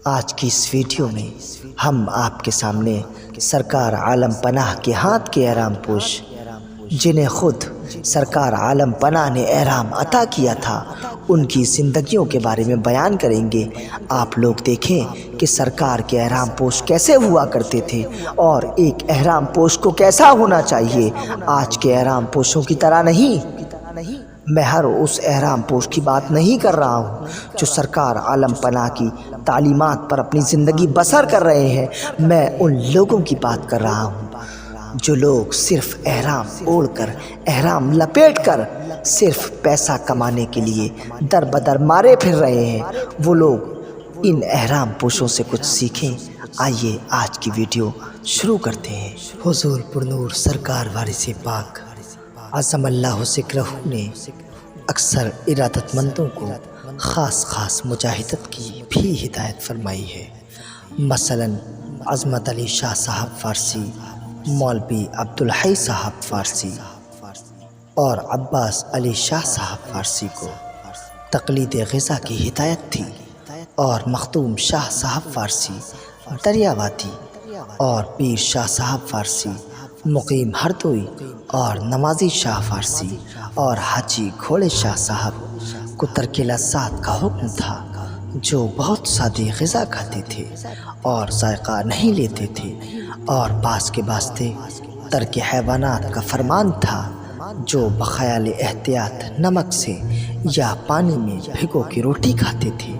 آج کی اس ویڈیو میں ہم آپ کے سامنے سرکار عالم پناہ کے ہاتھ کے احرام پوش، جنہیں خود سرکار عالم پناہ نے احرام عطا کیا تھا، ان کی زندگیوں کے بارے میں بیان کریں گے۔ آپ لوگ دیکھیں کہ سرکار کے احرام پوش کیسے ہوا کرتے تھے اور ایک احرام پوش کو کیسا ہونا چاہیے۔ آج کے احرام پوشوں کی طرح نہیں، میں ہر اس احرام پوش کی بات نہیں کر رہا ہوں جو سرکار عالم پناہ کی تعلیمات پر اپنی زندگی بسر کر رہے ہیں۔ میں ان لوگوں کی بات کر رہا ہوں جو لوگ صرف احرام اوڑھ کر، احرام لپیٹ کر صرف پیسہ کمانے کے لیے در بدر مارے پھر رہے ہیں۔ وہ لوگ ان احرام پوشوں سے کچھ سیکھیں۔ آئیے آج کی ویڈیو شروع کرتے ہیں۔ حضور پرنور سرکار وارث پاک عظم اللہ ذکرہ نے اکثر ارادت مندوں کو خاص مجاہدت کی بھی ہدایت فرمائی ہے۔ مثلاً عظمت علی شاہ صاحب فارسی، مولوی عبدالحی صاحب فارسی اور عباس علی شاہ صاحب فارسی کو تقلید غذا کی ہدایت تھی، اور مختوم شاہ صاحب فارسی دریاواتی اور پیر شاہ صاحب فارسی مقیم ہردوئی اور نمازی شاہ فارسی اور حاجی گھوڑے شاہ صاحب کو ترک لذات کا حکم تھا، جو بہت سادی غذا کھاتے تھے اور ذائقہ نہیں لیتے تھے، اور بعض کے واسطے ترک حیوانات کا فرمان تھا، جو بخیال احتیاط نمک سے یا پانی میں بھگو کے روٹی کھاتے تھے۔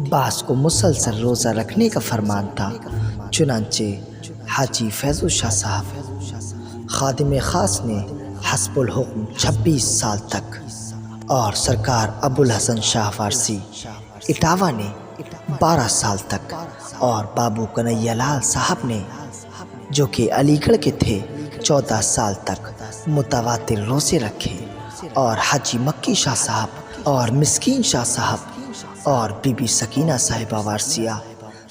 بعض کو مسلسل روزہ رکھنے کا فرمان تھا، چنانچہ حاجی فیض شاہ صاحب خادم خاص نے حسب الحکم 26 سال تک، اور سرکار ابوالحسن شاہ فارسی اٹاوہ نے 12 سال تک، اور بابو کنیا لال صاحب نے جو کہ علی گڑھ کے تھے 14 سال تک متواتر روزے رکھے، اور حاجی مکی شاہ صاحب اور مسکین شاہ صاحب اور بی بی سکینہ صاحبہ وارثیہ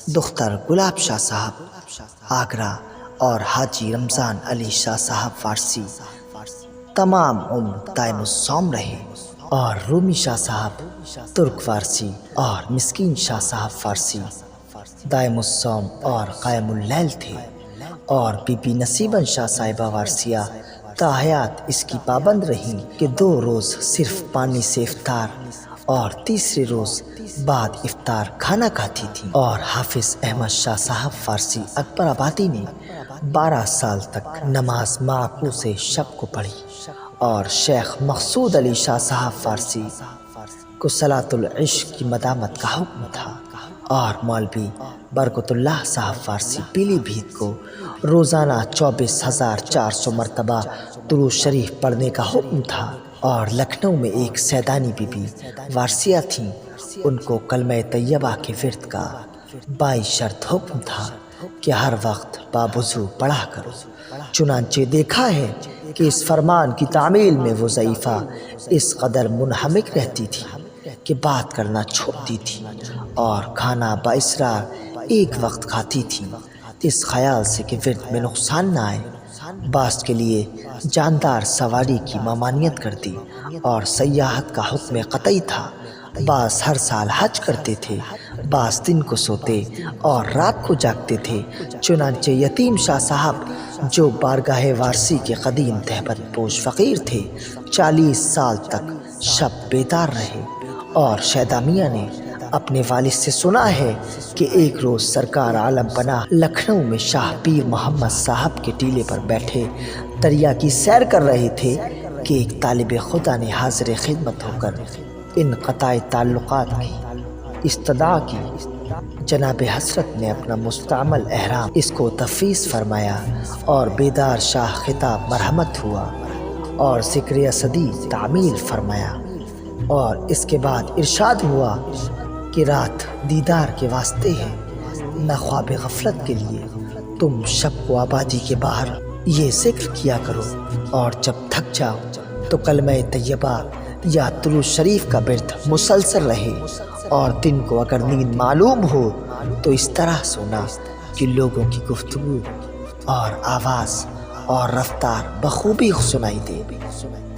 دختر گلاب شاہ صاحب آگرہ اور حاجی رمضان علی شاہ صاحب فارسی تمام عمر دائم الصوم رہے، اور رومی شاہ صاحب ترک فارسی اور مسکین شاہ صاحب فارسی دائم الصوم اور قائم اللیل تھے، اور بی بی نصیبن شاہ صاحبہ وارثیہ تاحیات اس کی پابند رہیں کہ 2 روز صرف پانی سے افطار اور تیسرے روز بعد افطار کھانا کھاتی تھی۔ اور حافظ احمد شاہ صاحب فارسی اکبر آبادی نے 12 سال تک نماز معکوس شب کو پڑھی، اور شیخ مقصود علی شاہ صاحب فارسی کو صلاۃ العشق کی مدامت کا حکم تھا، اور مولوی برکت اللہ صاحب فارسی پیلی بھیت کو روزانہ 24,400 مرتبہ درود شریف پڑھنے کا حکم تھا، اور لکھنؤ میں ایک سیدانی بی بی وارثیہ تھیں، ان کو کلمہ طیبہ کے ورد کا 22 شرط حکم تھا کہ ہر وقت باوضو پڑھا کرو۔ چنانچہ دیکھا ہے کہ اس فرمان کی تعمیل میں وہ ضعیفہ اس قدر منہمک رہتی تھی کہ بات کرنا چھوڑتی تھی، اور کھانا باصرار ایک وقت کھاتی تھی، اس خیال سے کہ ورد میں نقصان نہ آئے۔ بعض کے لیے جاندار سواری کی ممانعت کر دی، اور سیاحت کا حکم قطعی تھا۔ بعض ہر سال حج کرتے تھے، بعض دن کو سوتے اور رات کو جاگتے تھے۔ چنانچہ یتیم شاہ صاحب جو بارگاہ وارثی کے قدیم تہبت پوش فقیر تھے، 40 سال تک شب بیدار رہے، اور شیدا میاں نے اپنے والد سے سنا ہے کہ ایک روز سرکار عالم پناہ لکھنؤ میں شاہ پیر محمد صاحب کے ٹیلے پر بیٹھے دریا کی سیر کر رہے تھے کہ ایک طالب خدا نے حاضر خدمت ہو کر انقطاع تعلقات کی استدعا کی۔ جناب حضرت نے اپنا مستعمل احرام اس کو تفویض فرمایا، اور بیدار شاہ خطاب مرحمت ہوا اور ذکر اسدی تعمیل فرمایا، اور اس کے بعد ارشاد ہوا کہ رات دیدار کے واسطے ہے، نہ خواب غفلت کے لیے۔ تم شب کو آبادی کے باہر یہ ذکر کیا کرو، اور جب تھک جاؤ تو کلمہ طیبہ یا درود شریف کا ورد مسلسل رہے، اور دن کو اگر نیند معلوم ہو تو اس طرح سونا کہ لوگوں کی گفتگو اور آواز اور رفتار بخوبی سنائی دے۔